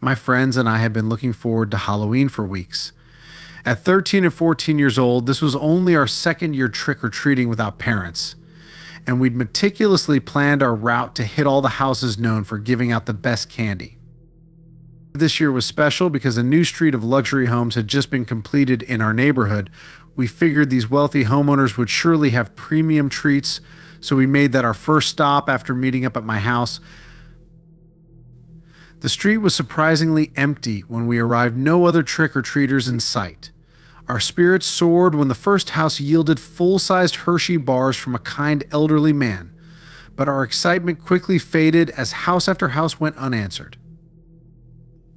My friends and I had been looking forward to Halloween for weeks. At 13 and 14 years old, this was only our second year trick-or-treating without parents, and we'd meticulously planned our route to hit all the houses known for giving out the best candy. This year was special because a new street of luxury homes had just been completed in our neighborhood. We figured these wealthy homeowners would surely have premium treats, so we made that our first stop after meeting up at my house. The street was surprisingly empty when we arrived, no other trick-or-treaters in sight. Our spirits soared when the first house yielded full-sized Hershey bars from a kind elderly man, but our excitement quickly faded as house after house went unanswered.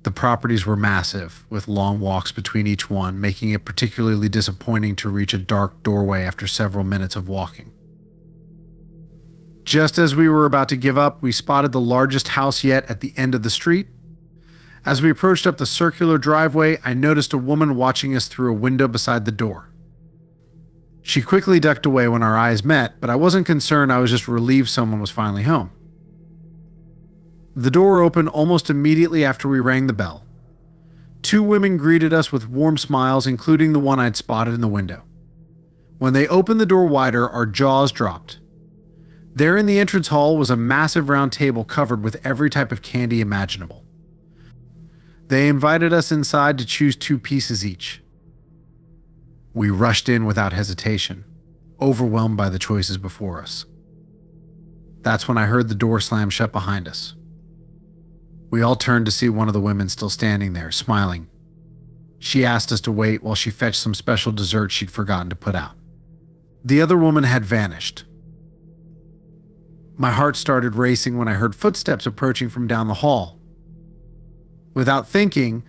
The properties were massive, with long walks between each one, making it particularly disappointing to reach a dark doorway after several minutes of walking. Just as we were about to give up, we spotted the largest house yet at the end of the street. As we approached up the circular driveway, I noticed a woman watching us through a window beside the door. She quickly ducked away when our eyes met, but I wasn't concerned. I was just relieved someone was finally home. The door opened almost immediately after we rang the bell. Two women greeted us with warm smiles, including the one I'd spotted in the window. When they opened the door wider, our jaws dropped. There in the entrance hall was a massive round table covered with every type of candy imaginable. They invited us inside to choose 2 pieces each. We rushed in without hesitation, overwhelmed by the choices before us. That's when I heard the door slam shut behind us. We all turned to see one of the women still standing there, smiling. She asked us to wait while she fetched some special dessert she'd forgotten to put out. The other woman had vanished. My heart started racing when I heard footsteps approaching from down the hall. Without thinking,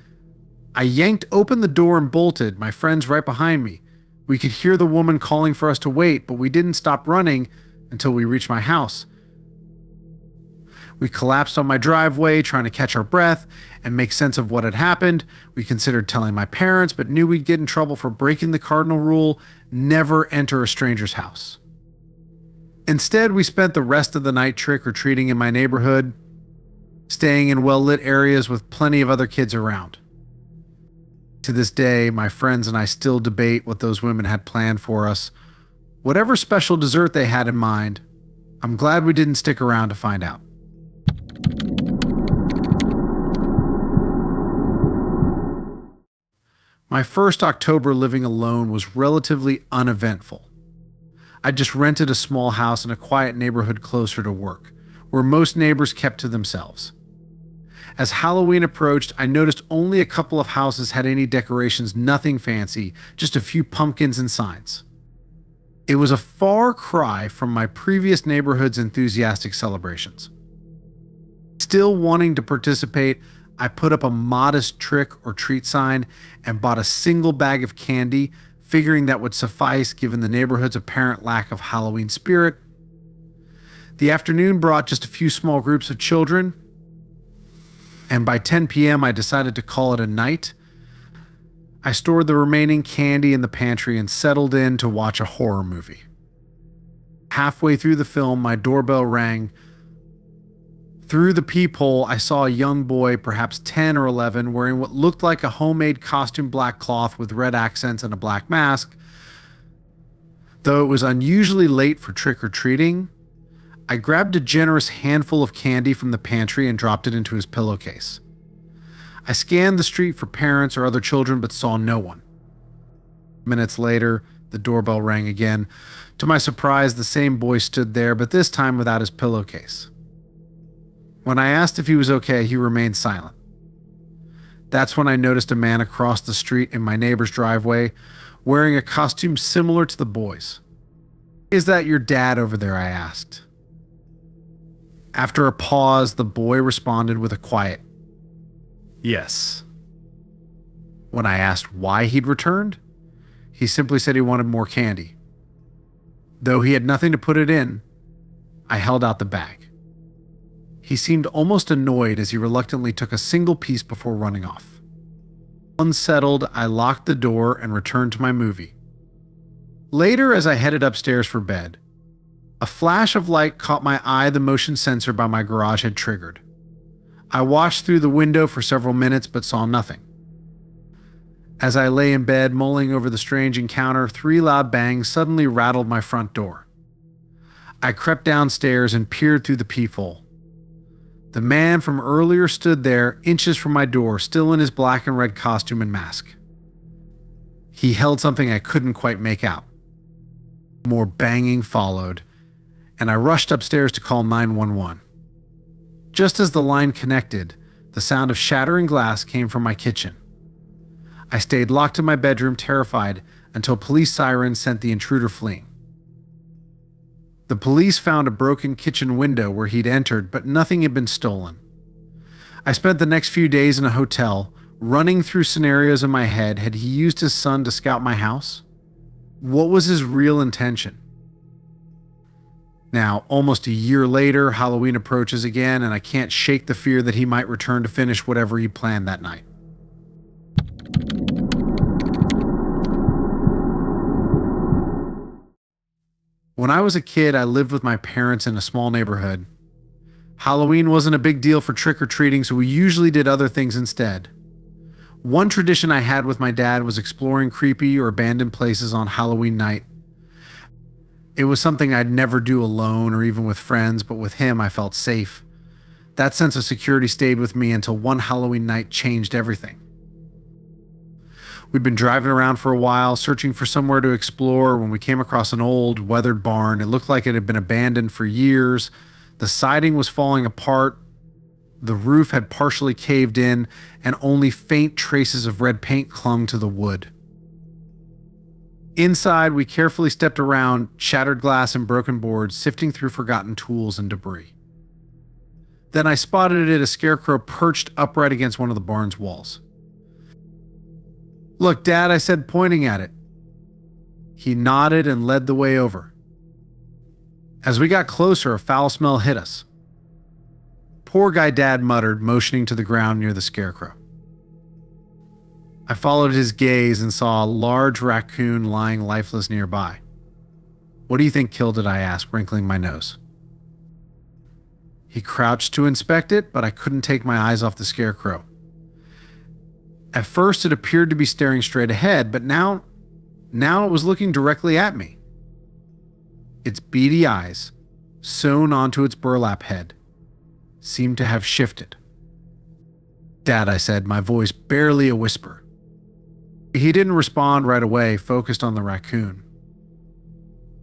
I yanked open the door and bolted, my friends right behind me. We could hear the woman calling for us to wait, but we didn't stop running until we reached my house. We collapsed on my driveway, trying to catch our breath and make sense of what had happened. We considered telling my parents, but knew we'd get in trouble for breaking the cardinal rule: never enter a stranger's house. Instead, we spent the rest of the night trick-or-treating in my neighborhood, staying in well-lit areas with plenty of other kids around. To this day, my friends and I still debate what those women had planned for us. Whatever special dessert they had in mind, I'm glad we didn't stick around to find out. My first October living alone was relatively uneventful. I just rented a small house in a quiet neighborhood closer to work, where most neighbors kept to themselves. As Halloween approached, I noticed only a couple of houses had any decorations, nothing fancy, just a few pumpkins and signs. It was a far cry from my previous neighborhood's enthusiastic celebrations. Still wanting to participate, I put up a modest trick or treat sign and bought a single bag of candy, figuring that would suffice given the neighborhood's apparent lack of Halloween spirit. The afternoon brought just a few small groups of children, and by 10 p.m. I decided to call it a night. I stored the remaining candy in the pantry and settled in to watch a horror movie. Halfway through the film, my doorbell rang. Through the peephole, I saw a young boy, perhaps 10 or 11, wearing what looked like a homemade costume black cloth with red accents and a black mask. Though it was unusually late for trick-or-treating, I grabbed a generous handful of candy from the pantry and dropped it into his pillowcase. I scanned the street for parents or other children, but saw no one. Minutes later, the doorbell rang again. To my surprise, the same boy stood there, but this time without his pillowcase. When I asked if he was okay, he remained silent. That's when I noticed a man across the street in my neighbor's driveway, wearing a costume similar to the boy's. "Is that your dad over there?" I asked. After a pause, the boy responded with a quiet, "Yes." When I asked why he'd returned, he simply said he wanted more candy. Though he had nothing to put it in, I held out the bag. He seemed almost annoyed as he reluctantly took a single piece before running off. Unsettled, I locked the door and returned to my movie. Later, as I headed upstairs for bed, a flash of light caught my eye the motion sensor by my garage had triggered. I watched through the window for several minutes but saw nothing. As I lay in bed mulling over the strange encounter, 3 loud bangs suddenly rattled my front door. I crept downstairs and peered through the peephole. The man from earlier stood there, inches from my door, still in his black and red costume and mask. He held something I couldn't quite make out. More banging followed, and I rushed upstairs to call 911. Just as the line connected, the sound of shattering glass came from my kitchen. I stayed locked in my bedroom, terrified, until police sirens sent the intruder fleeing. The police found a broken kitchen window where he'd entered, but nothing had been stolen. I spent the next few days in a hotel, running through scenarios in my head. Had he used his son to scout my house? What was his real intention? Now, almost a year later, Halloween approaches again, and I can't shake the fear that he might return to finish whatever he planned that night. When I was a kid, I lived with my parents in a small neighborhood. Halloween wasn't a big deal for trick-or-treating, so we usually did other things instead. One tradition I had with my dad was exploring creepy or abandoned places on Halloween night. It was something I'd never do alone or even with friends, but with him I felt safe. That sense of security stayed with me until one Halloween night changed everything. We'd been driving around for a while, searching for somewhere to explore, when we came across an old, weathered barn. It looked like it had been abandoned for years. The siding was falling apart. The roof had partially caved in, and only faint traces of red paint clung to the wood. Inside, we carefully stepped around shattered glass and broken boards, sifting through forgotten tools and debris. Then I spotted a scarecrow perched upright against one of the barn's walls. "Look, Dad," I said, pointing at it. He nodded and led the way over. As we got closer, a foul smell hit us. "Poor guy," Dad muttered, motioning to the ground near the scarecrow. I followed his gaze and saw a large raccoon lying lifeless nearby. "What do you think killed it?" I asked, wrinkling my nose. He crouched to inspect it, but I couldn't take my eyes off the scarecrow. At first, it appeared to be staring straight ahead, but now it was looking directly at me. Its beady eyes, sewn onto its burlap head, seemed to have shifted. "Dad," I said, my voice barely a whisper. He didn't respond right away, focused on the raccoon.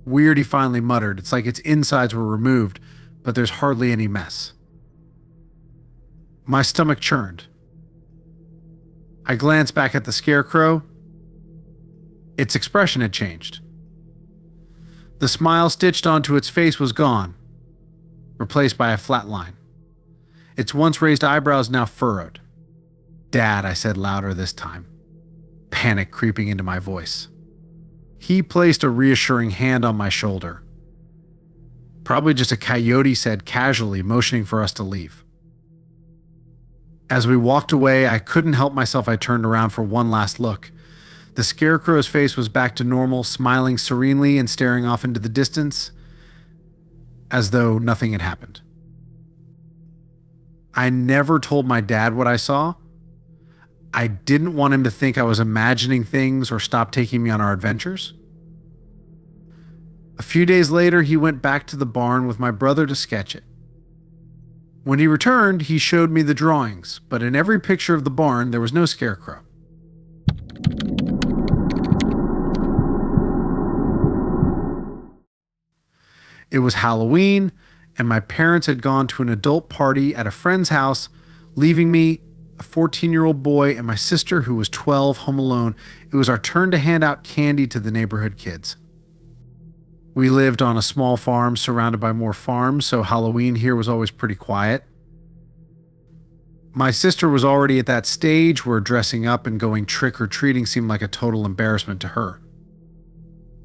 "Weird," he finally muttered. "It's like its insides were removed, but there's hardly any mess." My stomach churned. I glanced back at the scarecrow. Its expression had changed. The smile stitched onto its face was gone, replaced by a flat line. Its once raised eyebrows now furrowed. "Dad," I said louder this time, panic creeping into my voice. He placed a reassuring hand on my shoulder. "Probably just a coyote," said casually, motioning for us to leave. As we walked away, I couldn't help myself. I turned around for one last look. The scarecrow's face was back to normal, smiling serenely and staring off into the distance, as though nothing had happened. I never told my dad what I saw. I didn't want him to think I was imagining things or stop taking me on our adventures. A few days later, he went back to the barn with my brother to sketch it. When he returned, he showed me the drawings, but in every picture of the barn, there was no scarecrow. It was Halloween, and my parents had gone to an adult party at a friend's house, leaving me, a 14-year-old boy, and my sister, who was 12, home alone. It was our turn to hand out candy to the neighborhood kids. We lived on a small farm surrounded by more farms, so Halloween here was always pretty quiet. My sister was already at that stage where dressing up and going trick-or-treating seemed like a total embarrassment to her.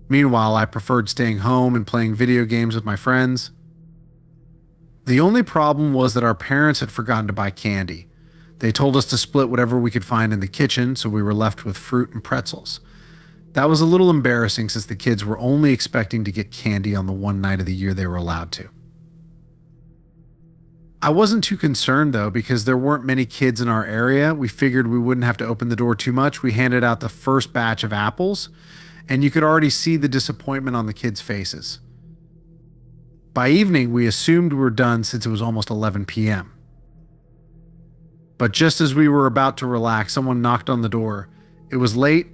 Meanwhile, I preferred staying home and playing video games with my friends. The only problem was that our parents had forgotten to buy candy. They told us to split whatever we could find in the kitchen, so we were left with fruit and pretzels. That was a little embarrassing since the kids were only expecting to get candy on the one night of the year they were allowed to. I wasn't too concerned though, because there weren't many kids in our area. We figured we wouldn't have to open the door too much. We handed out the first batch of apples, and you could already see the disappointment on the kids' faces. By evening, we assumed we were done since it was almost 11 p.m. But just as we were about to relax, someone knocked on the door. It was late,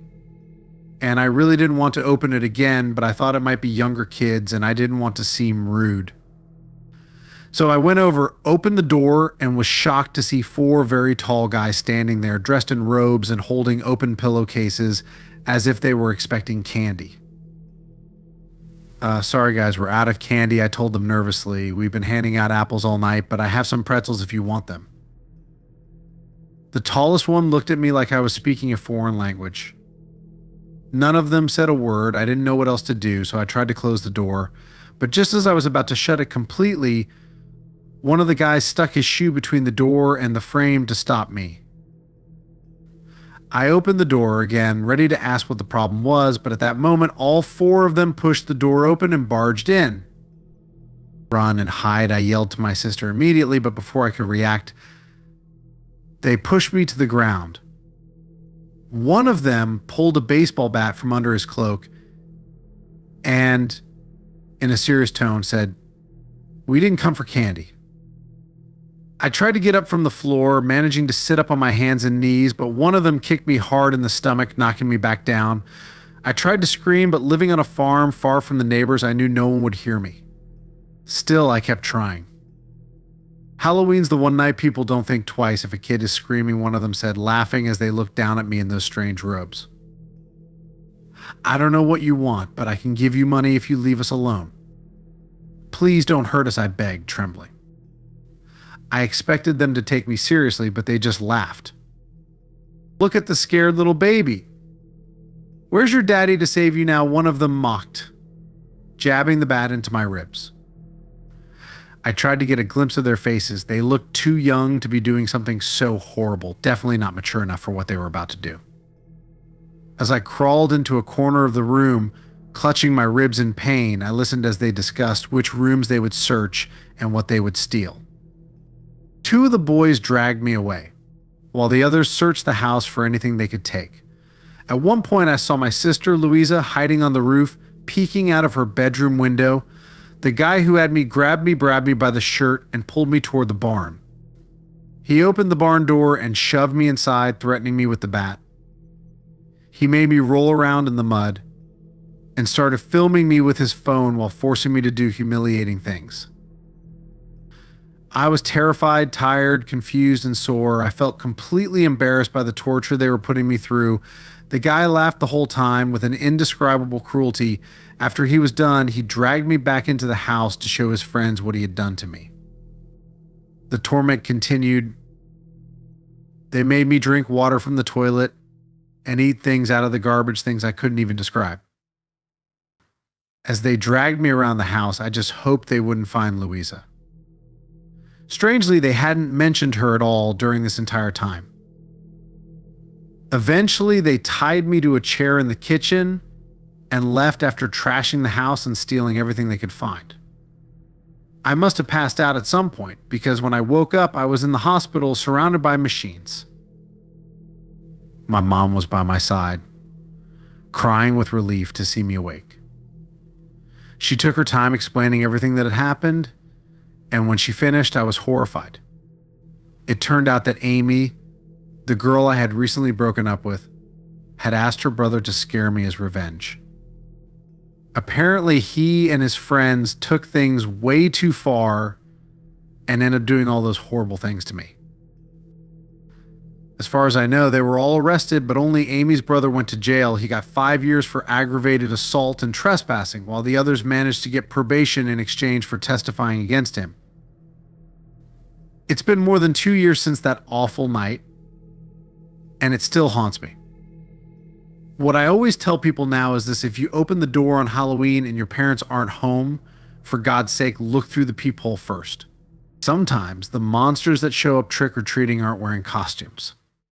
and I really didn't want to open it again, but I thought it might be younger kids, and I didn't want to seem rude. So I went over, opened the door, and was shocked to see 4 very tall guys standing there, dressed in robes and holding open pillowcases as if they were expecting candy. Sorry guys, we're out of candy, I told them nervously. We've been handing out apples all night, but I have some pretzels if you want them. The tallest one looked at me like I was speaking a foreign language. None of them said a word. I didn't know what else to do, so I tried to close the door. But just as I was about to shut it completely, one of the guys stuck his shoe between the door and the frame to stop me. I opened the door again, ready to ask what the problem was, but at that moment, all 4 of them pushed the door open and barged in. Run and hide, I yelled to my sister immediately, but before I could react, they pushed me to the ground. One of them pulled a baseball bat from under his cloak and, in a serious tone, said, "We didn't come for candy." I tried to get up from the floor, managing to sit up on my hands and knees, but one of them kicked me hard in the stomach, knocking me back down. I tried to scream, but living on a farm far from the neighbors, I knew no one would hear me. Still, I kept trying. "Halloween's the one night people don't think twice if a kid is screaming," one of them said, laughing as they looked down at me in those strange robes. "I don't know what you want, but I can give you money if you leave us alone." "Please don't hurt us," I begged, trembling. I expected them to take me seriously, but they just laughed. "Look at the scared little baby. Where's your daddy to save you now?" one of them mocked, jabbing the bat into my ribs. I tried to get a glimpse of their faces. They looked too young to be doing something so horrible, definitely not mature enough for what they were about to do. As I crawled into a corner of the room, clutching my ribs in pain, I listened as they discussed which rooms they would search and what they would steal. 2 of the boys dragged me away, while the others searched the house for anything they could take. At one point, I saw my sister, Louisa, hiding on the roof, peeking out of her bedroom window. The guy who had me grabbed me by the shirt and pulled me toward the barn. He opened the barn door and shoved me inside, threatening me with the bat. He made me roll around in the mud and started filming me with his phone while forcing me to do humiliating things. I was terrified, tired, confused, and sore. I felt completely embarrassed by the torture they were putting me through. The guy laughed the whole time with an indescribable cruelty. After he was done, he dragged me back into the house to show his friends what he had done to me. The torment continued. They made me drink water from the toilet and eat things out of the garbage, things I couldn't even describe. As they dragged me around the house, I just hoped they wouldn't find Louisa. Strangely, they hadn't mentioned her at all during this entire time. Eventually, they tied me to a chair in the kitchen and left after trashing the house and stealing everything they could find. I must have passed out at some point, because when I woke up, I was in the hospital surrounded by machines. My mom was by my side, crying with relief to see me awake. She took her time explaining everything that had happened, and when she finished, I was horrified. It turned out that Amy, the girl I had recently broken up with, had asked her brother to scare me as revenge. Apparently, he and his friends took things way too far and ended up doing all those horrible things to me. As far as I know, they were all arrested, but only Amy's brother went to jail. He got 5 years for aggravated assault and trespassing, while the others managed to get probation in exchange for testifying against him. It's been more than 2 years since that awful night, and it still haunts me. What I always tell people now is this: if you open the door on Halloween and your parents aren't home, for God's sake, look through the peephole first. Sometimes the monsters that show up trick-or-treating aren't wearing costumes.